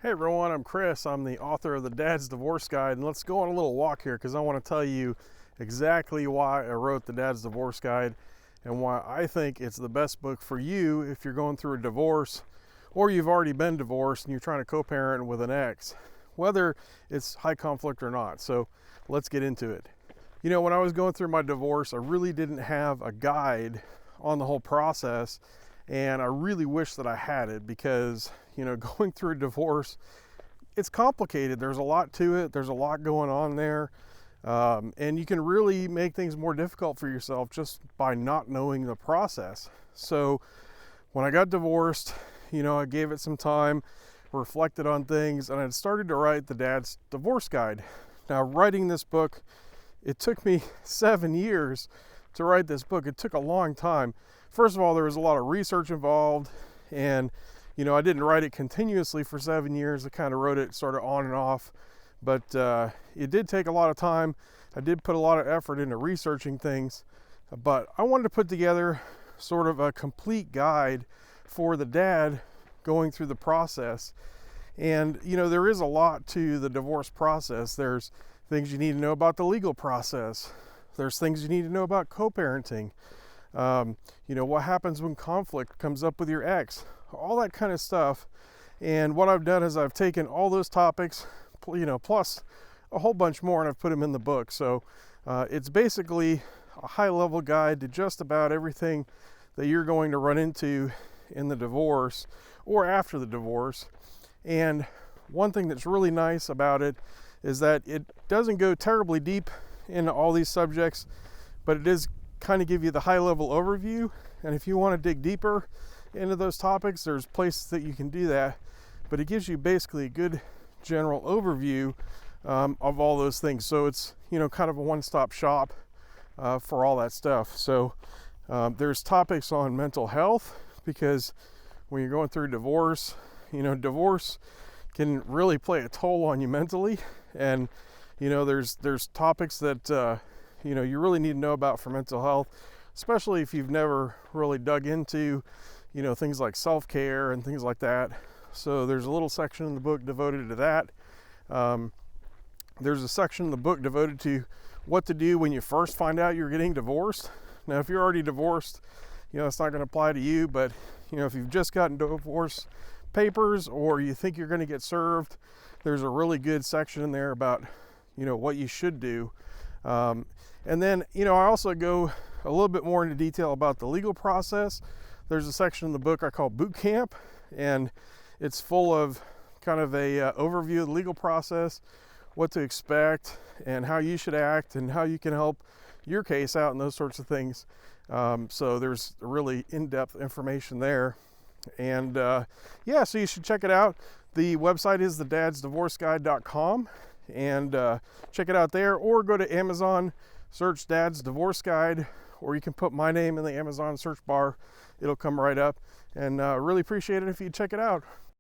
Hey everyone, I'm Chris. I'm the author of the Dad's Divorce Guide, and let's go on a little walk here because I want to tell you exactly why I wrote the Dad's Divorce Guide and why I think it's the best book for you if you're going through a divorce or you've already been divorced and you're trying to co-parent with an ex, whether it's high conflict or not. So let's get into it. You know, when I was going through my divorce, I really didn't have a guide on the whole process, and I really wish that I had it because, you know, going through a divorce, it's complicated. There's a lot to it. There's a lot going on there. And you can really make things more difficult for yourself just by not knowing the process. So when I got divorced, you know, I gave it some time, reflected on things, and I started to write the Dad's Divorce Guide. Now, writing this book, it took me 7 years to write this book. It took a long time. First of all, there was a lot of research involved, and you know, I didn't write it continuously for 7 years. I kind of wrote it sort of on and off, but it did take a lot of time. I did put a lot of effort into researching things, but I wanted to put together sort of a complete guide for the dad going through the process. And you know, there is a lot to the divorce process. There's things you need to know about the legal process. There's things you need to know about co-parenting. You know, what happens when conflict comes up with your ex, all that kind of stuff. And what I've done is I've taken all those topics, you know, plus a whole bunch more, and I've put them in the book. So it's basically a high-level guide to just about everything that you're going to run into in the divorce or after the divorce. And one thing that's really nice about it is that it doesn't go terribly deep into all these subjects, but it is kind of give you the high-level overview. And if you want to dig deeper into those topics, there's places that you can do that, but it gives you basically a good general overview of all those things. So it's, you know, kind of a one-stop shop for all that stuff. So there's topics on mental health, because when you're going through divorce, you know, divorce can really play a toll on you mentally. And you know, there's topics that you know, you really need to know about for mental health, especially if you've never really dug into, you know, things like self-care and things like that. So there's a little section in the book devoted to that. There's a section in the book devoted to what to do when you first find out you're getting divorced. Now, if you're already divorced, you know, it's not going to apply to you, but you know, if you've just gotten divorce papers or you think you're going to get served, there's a really good section in there about, you know, what you should do. And then, you know, I also go a little bit more into detail about the legal process. There's a section in the book I call Boot Camp, and it's full of kind of a overview of the legal process, what to expect and how you should act and how you can help your case out and those sorts of things. So there's really in-depth information there. And yeah, so you should check it out. The website is thedadsdivorceguide.com, and check it out there, or go to Amazon, search Dad's Divorce Guide, or you can put my name in the Amazon search bar. It'll come right up, and really appreciate it if you check it out.